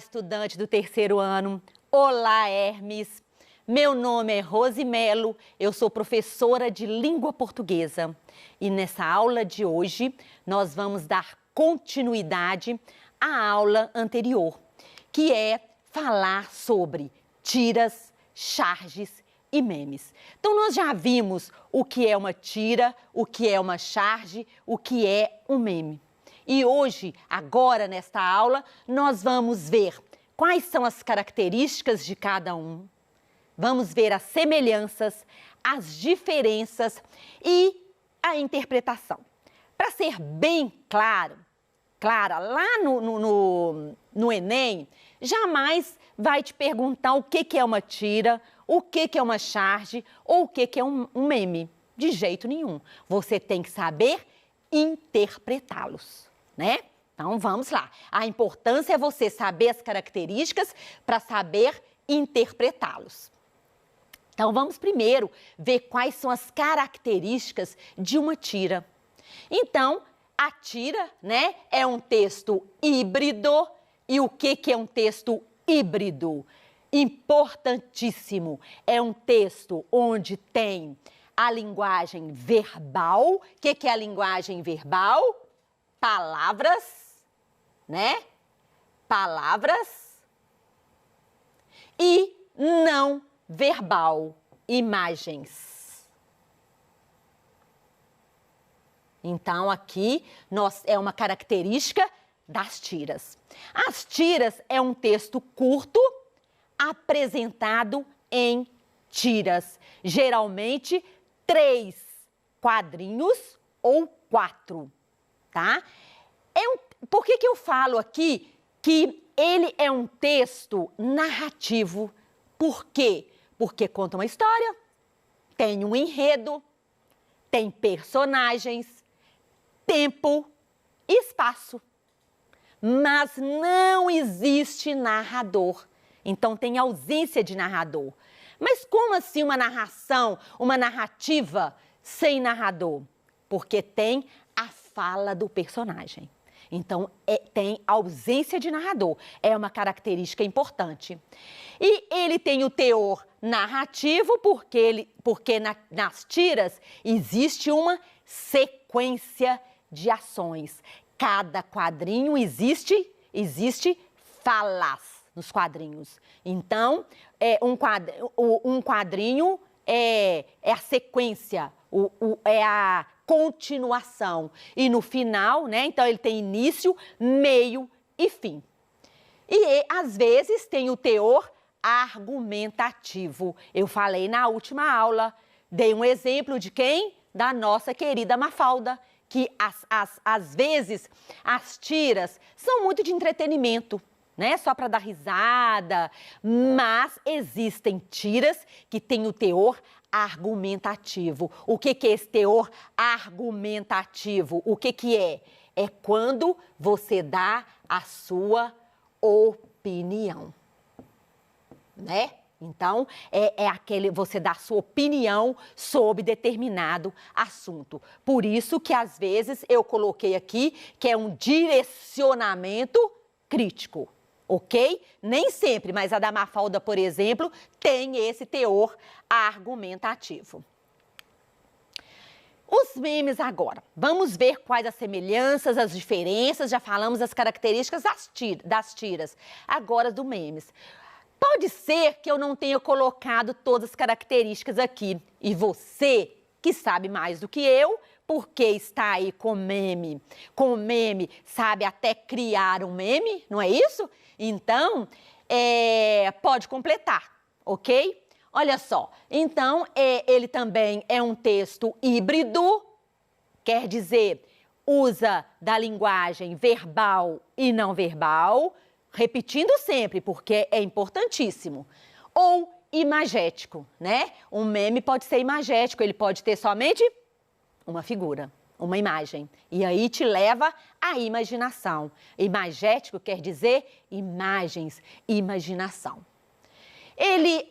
estudante do terceiro ano. Olá, Hermes. Meu nome é Rose Melo, eu sou professora de língua portuguesa. E nessa aula de hoje, nós vamos dar continuidade à aula anterior, que é falar sobre tiras, charges e memes. Então, nós já vimos o que é uma tira, o que é uma charge, o que é um meme. E hoje, agora nesta aula, nós vamos ver quais são as características de cada um, vamos ver as semelhanças, as diferenças e a interpretação. Para ser bem clara, lá no Enem, jamais vai te perguntar o que é uma tira, o que é uma charge ou o que é um meme. De jeito nenhum. Você tem que saber interpretá-los, né? Então, vamos lá. A importância é você saber as características para saber interpretá-los. Então, vamos primeiro ver quais são as características de uma tira. Então, a tira, né, é um texto híbrido. E o que é um texto híbrido? Importantíssimo. É um texto onde tem a linguagem verbal. O que é a linguagem verbal? Palavras, né? Palavras. E não verbal, imagens. Então, aqui é uma característica das tiras. As tiras é um texto curto apresentado em tiras, geralmente 3 quadrinhos ou 4, tá? Por que eu falo aqui que ele é um texto narrativo? Por quê? Porque conta uma história, tem um enredo, tem personagens, tempo e espaço. Mas não existe narrador. Então, tem ausência de narrador. Mas como assim uma narração, uma narrativa sem narrador? Porque tem a fala do personagem. Então, tem ausência de narrador. É uma característica importante. E ele tem o teor narrativo porque nas tiras existe uma sequência de ações. Cada quadrinho existe falas nos quadrinhos. Então, um quadrinho é a sequência, é a continuação. E no final, né? Então, ele tem início, meio e fim. E, às vezes, tem o teor argumentativo. Eu falei na última aula, dei um exemplo de quem? Da nossa querida Mafalda, que às vezes as tiras são muito de entretenimento, né? Só para dar risada, mas existem tiras que têm o teor argumentativo. O que é esse teor argumentativo? O que é? É quando você dá a sua opinião, né? Então, você dá a sua opinião sobre determinado assunto. Por isso que, às vezes, eu coloquei aqui que é um direcionamento crítico, ok? Nem sempre, mas a da Mafalda, por exemplo, tem esse teor argumentativo. Os memes agora. Vamos ver quais as semelhanças, as diferenças. Já falamos das características das tiras. Agora, do memes. Pode ser que eu não tenha colocado todas as características aqui. E você, que sabe mais do que eu, porque está aí com meme, sabe até criar um meme, não é isso? Então, pode completar, ok? Olha só, então, ele também é um texto híbrido, quer dizer, usa da linguagem verbal e não verbal, repetindo sempre, porque é importantíssimo. Ou imagético, né? Um meme pode ser imagético, ele pode ter somente uma figura, uma imagem. E aí te leva à imaginação. Imagético quer dizer imagens, imaginação. Ele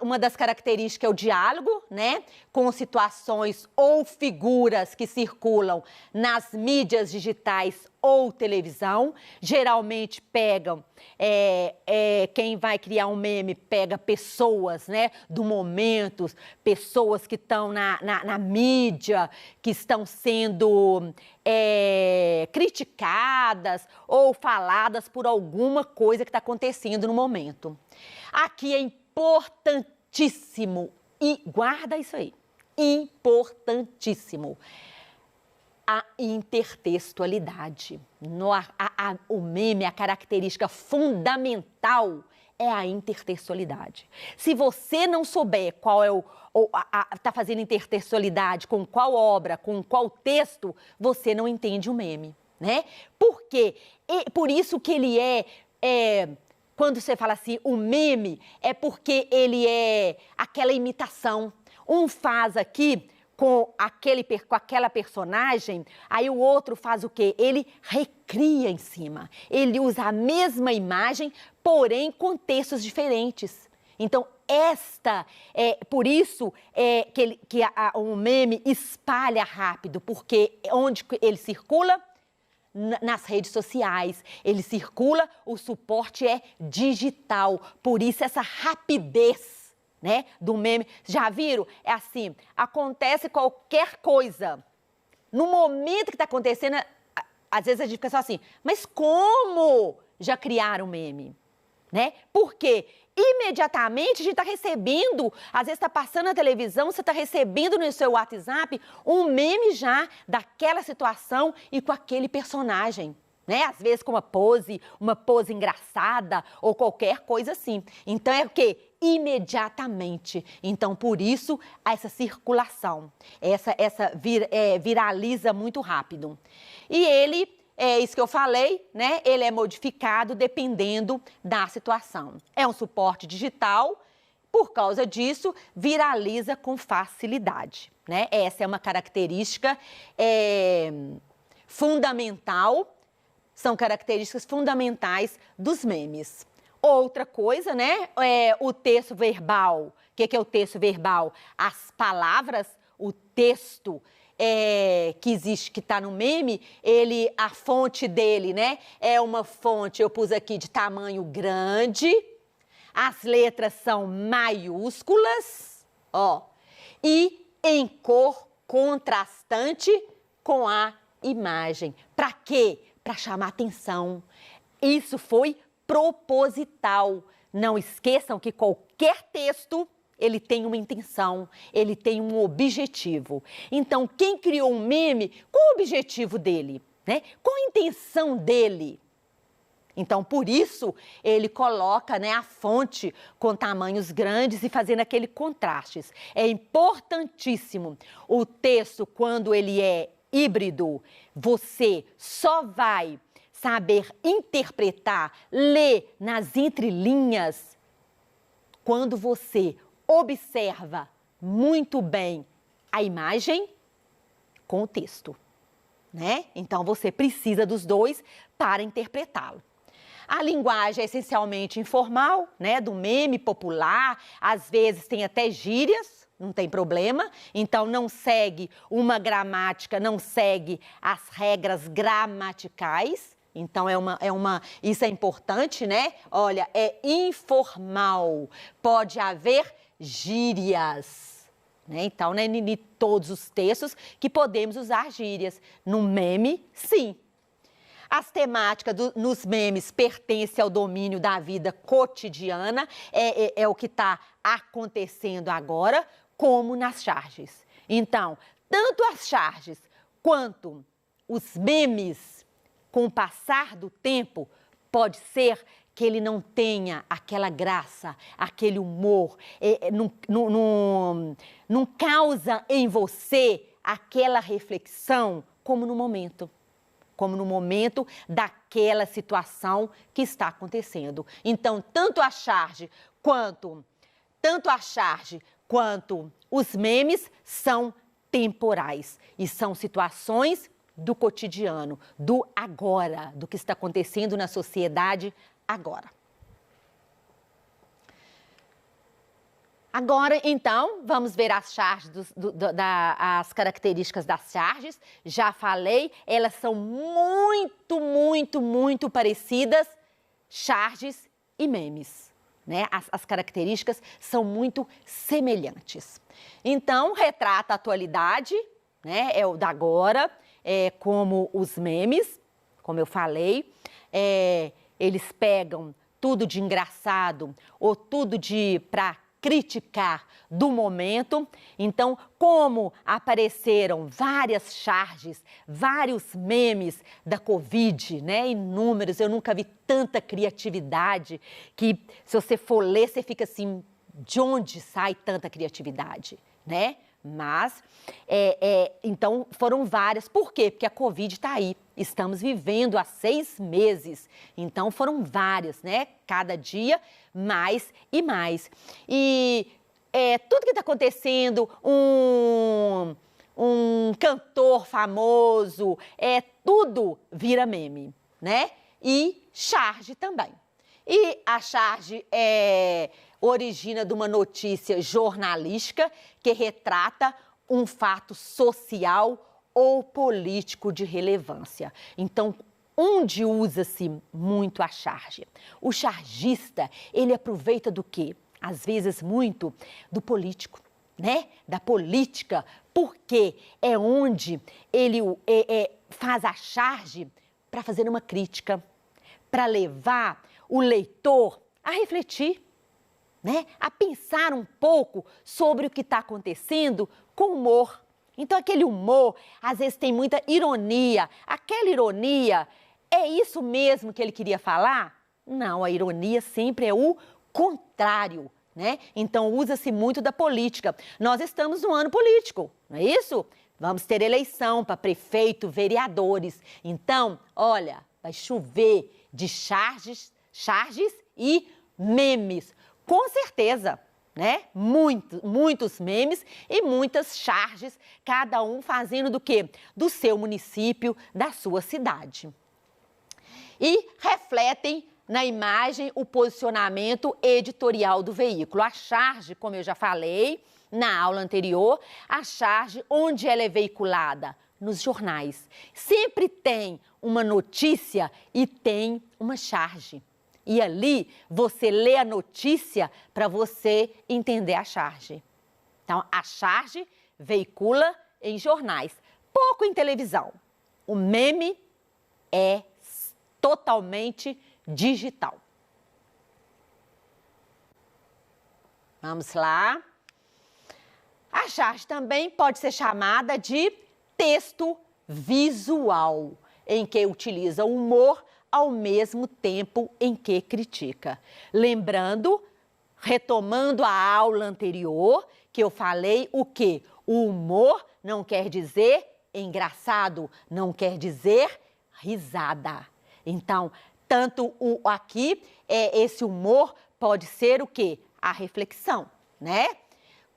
uma das características é o diálogo, né? Com situações ou figuras que circulam nas mídias digitais ou televisão. Geralmente pegam, quem vai criar um meme pega pessoas, né? Do momento, pessoas que estão na mídia, que estão sendo criticadas ou faladas por alguma coisa que está acontecendo no momento. Aqui é importantíssimo, e guarda isso aí, importantíssimo, a intertextualidade. O meme, a característica fundamental é a intertextualidade. Se você não souber qual é tá fazendo intertextualidade com qual obra, com qual texto, você não entende o meme, né? Por quê? Por isso que ele quando você fala assim, o meme, é porque ele é aquela imitação. Um faz aqui com aquela personagem, aí o outro faz o quê? Ele recria em cima. Ele usa a mesma imagem, porém com textos diferentes. Então, por isso que o meme espalha rápido, porque onde ele circula? Nas redes sociais, ele circula, o suporte é digital, por isso essa rapidez, né, do meme. Já viram? É assim, acontece qualquer coisa, no momento que está acontecendo, às vezes a gente fica só assim, mas como já criaram meme, né? Por quê? Imediatamente a gente está recebendo, às vezes está passando na televisão, você está recebendo no seu WhatsApp um meme já daquela situação e com aquele personagem, né? Às vezes com uma pose engraçada ou qualquer coisa assim. Então é o quê? Imediatamente. Então por isso essa circulação, viraliza muito rápido. E ele isso que eu falei, né? Ele é modificado dependendo da situação. É um suporte digital, por causa disso, viraliza com facilidade, né? Essa é uma característica fundamental, são características fundamentais dos memes. Outra coisa, né? O texto verbal. O que é o texto verbal? As palavras, o texto que existe, que está no meme, a fonte dele, né? É uma fonte, eu pus aqui, de tamanho grande, as letras são maiúsculas, ó, e em cor contrastante com a imagem. Para quê? Para chamar atenção. Isso foi proposital. Não esqueçam que qualquer texto ele tem uma intenção, ele tem um objetivo. Então, quem criou um meme, qual o objetivo dele? Né? Qual a intenção dele? Então, por isso, ele coloca, né, a fonte com tamanhos grandes e fazendo aquele contrastes. É importantíssimo. O texto, quando ele é híbrido, você só vai saber interpretar, ler nas entrelinhas, quando você observa muito bem a imagem com o texto, né? Então, você precisa dos dois para interpretá-lo. A linguagem é essencialmente informal, né? Do meme popular, às vezes tem até gírias, não tem problema. Então, não segue uma gramática, não segue as regras gramaticais. Então, isso é importante, né? Olha, é informal, pode haver gírias, né? Então, não é em todos os textos que podemos usar gírias. No meme, sim. As temáticas nos memes pertencem ao domínio da vida cotidiana, é o que está acontecendo agora, como nas charges. Então, tanto as charges quanto os memes, com o passar do tempo, pode ser que ele não tenha aquela graça, aquele humor, não causa em você aquela reflexão como no momento daquela situação que está acontecendo. Então, tanto a charge quanto os memes são temporais e são situações do cotidiano, do agora, do que está acontecendo na sociedade agora. Agora, então, vamos ver as charges, as características das charges. Já falei, elas são muito parecidas, charges e memes, né? As características são muito semelhantes. Então, retrata a atualidade, né? É o da agora, como os memes, como eu falei, eles pegam tudo de engraçado ou tudo para criticar do momento. Então, como apareceram várias charges, vários memes da Covid, né? Inúmeros, eu nunca vi tanta criatividade que, se você for ler, você fica assim, de onde sai tanta criatividade, né? Mas, então, foram várias. Por quê? Porque a Covid está aí. Estamos vivendo há 6 meses. Então, foram várias, né? Cada dia, mais e mais. E tudo que está acontecendo, um cantor famoso, tudo vira meme, né? E charge também. E a charge origina de uma notícia jornalística que retrata um fato social ou político de relevância. Então, onde usa-se muito a charge? O chargista, ele aproveita do quê? Às vezes muito do político, né? Da política, porque é onde ele faz a charge para fazer uma crítica, para levar o leitor a refletir, né? A pensar um pouco sobre o que está acontecendo com humor. Então, aquele humor, às vezes, tem muita ironia. Aquela ironia, é isso mesmo que ele queria falar? Não, a ironia sempre é o contrário, né? Então, usa-se muito da política. Nós estamos no ano político, não é isso? Vamos ter eleição para prefeito, vereadores. Então, olha, vai chover de charges e memes. Com certeza, né? Muitos memes e muitas charges, cada um fazendo do quê? Do seu município, da sua cidade. E refletem na imagem o posicionamento editorial do veículo. A charge, como eu já falei na aula anterior, a charge, onde ela é veiculada? Nos jornais. Sempre tem uma notícia e tem uma charge. E ali você lê a notícia para você entender a charge. Então, a charge veicula em jornais, pouco em televisão. O meme é totalmente digital. Vamos lá. A charge também pode ser chamada de texto visual, em que utiliza o humor ao mesmo tempo em que critica. Lembrando, retomando a aula anterior, que eu falei o quê? O humor não quer dizer engraçado, não quer dizer risada. Então, tanto aqui, esse humor pode ser o quê? A reflexão, né?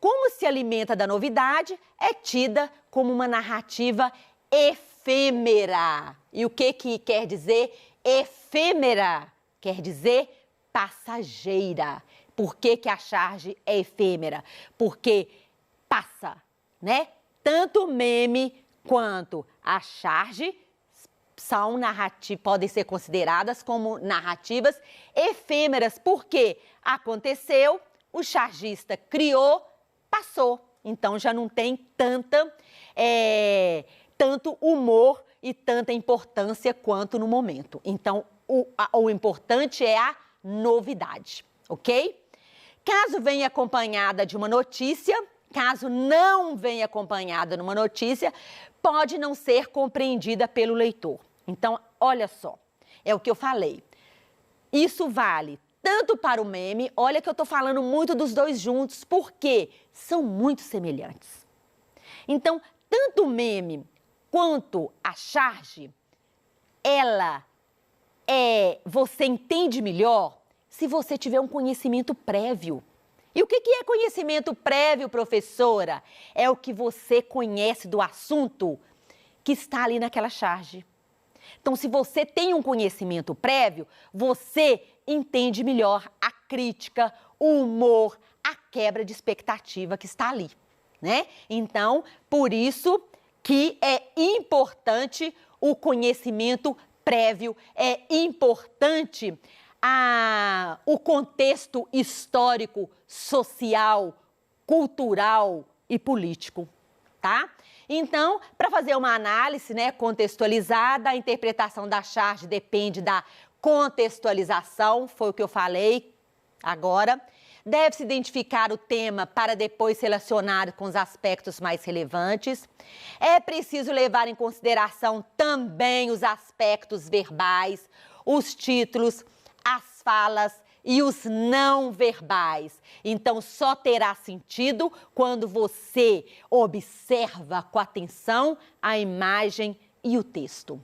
Como se alimenta da novidade, é tida como uma narrativa efêmera. E o que quer dizer efêmera? Quer dizer passageira. Por que a charge é efêmera? Porque passa, né? Tanto o meme quanto a charge são podem ser consideradas como narrativas efêmeras. Porque aconteceu, o chargista criou, passou. Então, já não tem tanto humor e tanta importância quanto no momento. Então, o importante é a novidade, ok? Caso venha acompanhada de uma notícia, caso não venha acompanhada de uma notícia, pode não ser compreendida pelo leitor. Então, olha só, é o que eu falei. Isso vale tanto para o meme, olha que eu estou falando muito dos dois juntos, porque são muito semelhantes. Então, tanto o meme quanto a charge, você entende melhor se você tiver um conhecimento prévio. E o que é conhecimento prévio, professora? É o que você conhece do assunto que está ali naquela charge. Então, se você tem um conhecimento prévio, você entende melhor a crítica, o humor, a quebra de expectativa que está ali, né? Então, por isso que é importante o conhecimento prévio, é importante o contexto histórico, social, cultural e político, tá? Então, para fazer uma análise, né, contextualizada, a interpretação da charge depende da contextualização, foi o que eu falei agora. Deve-se identificar o tema para depois relacionar com os aspectos mais relevantes. É preciso levar em consideração também os aspectos verbais, os títulos, as falas e os não verbais. Então, só terá sentido quando você observa com atenção a imagem e o texto.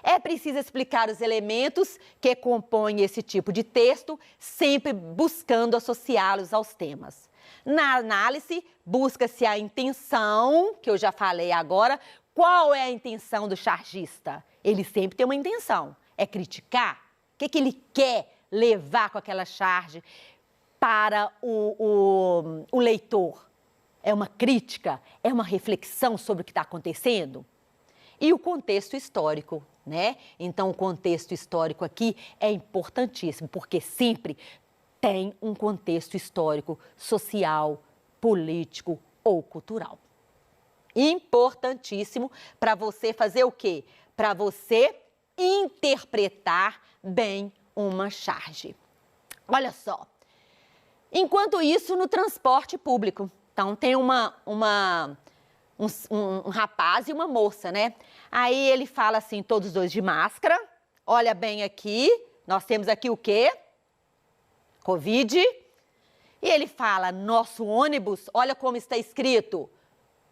É preciso explicar os elementos que compõem esse tipo de texto, sempre buscando associá-los aos temas. Na análise, busca-se a intenção, que eu já falei agora. Qual é a intenção do chargista? Ele sempre tem uma intenção, é criticar. O que ele quer levar com aquela charge para o leitor? É uma crítica? É uma reflexão sobre o que está acontecendo? E o contexto histórico, né? Então, o contexto histórico aqui é importantíssimo, porque sempre tem um contexto histórico, social, político ou cultural. Importantíssimo para você fazer o quê? Para você interpretar bem uma charge. Olha só, enquanto isso no transporte público, então tem um rapaz e uma moça, né? Aí ele fala assim, todos os dois de máscara, olha bem aqui, nós temos aqui o quê? Covid. E ele fala, nosso ônibus, olha como está escrito,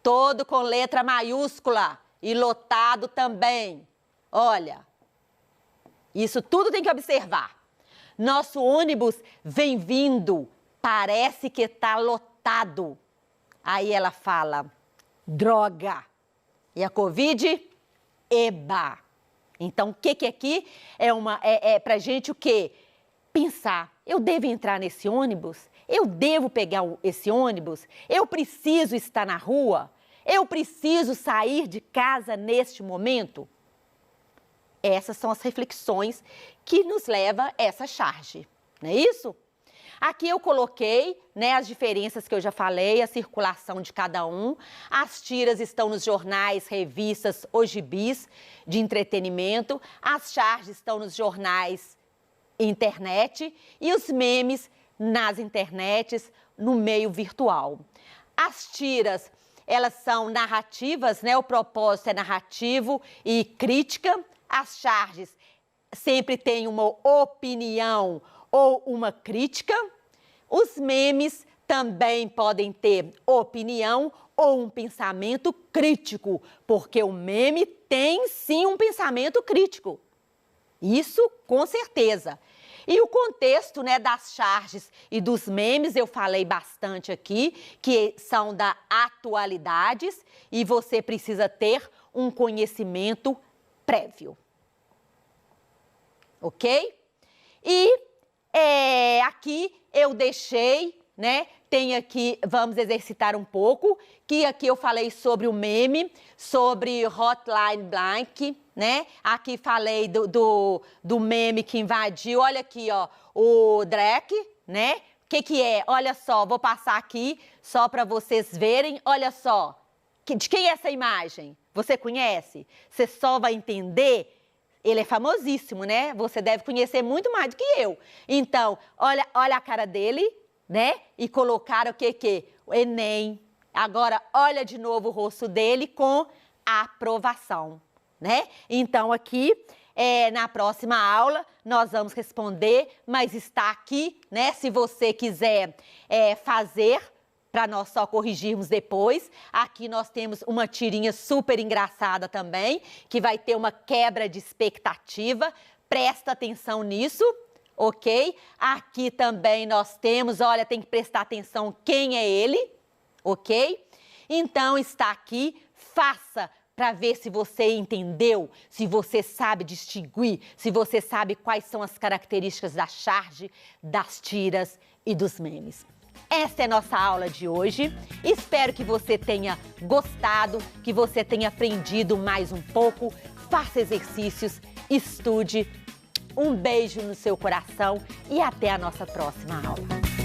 todo com letra maiúscula e lotado também. Olha, isso tudo tem que observar. Nosso ônibus vem vindo, parece que está lotado. Aí ela fala, droga. E a Covid, eba. Então, o que aqui é pra gente o quê? Pensar, eu devo entrar nesse ônibus? Eu devo pegar esse ônibus? Eu preciso estar na rua? Eu preciso sair de casa neste momento? Essas são as reflexões que nos levam a essa charge, não é isso? Aqui eu coloquei, né, as diferenças que eu já falei, a circulação de cada um. As tiras estão nos jornais, revistas ou gibis de entretenimento. As charges estão nos jornais internet e os memes nas internets, no meio virtual. As tiras, elas são narrativas, né? O propósito é narrativo e crítica. As charges sempre têm uma opinião ou uma crítica. Os memes também podem ter opinião ou um pensamento crítico, porque o meme tem sim um pensamento crítico. Isso com certeza. E o contexto, né, das charges e dos memes, eu falei bastante aqui, que são da atualidades e você precisa ter um conhecimento prévio. Ok? E aqui eu deixei, né? Tem aqui, vamos exercitar um pouco, que aqui eu falei sobre o meme, sobre Hotline Blank, né? Aqui falei do meme que invadiu, olha aqui, ó, o Drake, né? O que é? Olha só, vou passar aqui só para vocês verem, olha só. De quem é essa imagem? Você conhece? Você só vai entender. Ele é famosíssimo, né? Você deve conhecer muito mais do que eu. Então, olha a cara dele, né? E colocaram o que? O Enem. Agora, olha de novo o rosto dele com a aprovação, né? Então, aqui, na próxima aula, nós vamos responder, mas está aqui, né? Se você quiser fazer, para nós só corrigirmos depois. Aqui nós temos uma tirinha super engraçada também, que vai ter uma quebra de expectativa. Presta atenção nisso, ok? Aqui também nós temos, olha, tem que prestar atenção quem é ele, ok? Então está aqui, faça para ver se você entendeu, se você sabe distinguir, se você sabe quais são as características da charge, das tiras e dos memes. essa é nossa aula de hoje. Espero que você tenha gostado, que você tenha aprendido mais um pouco. Faça exercícios, estude. Um beijo no seu coração e até a nossa próxima aula.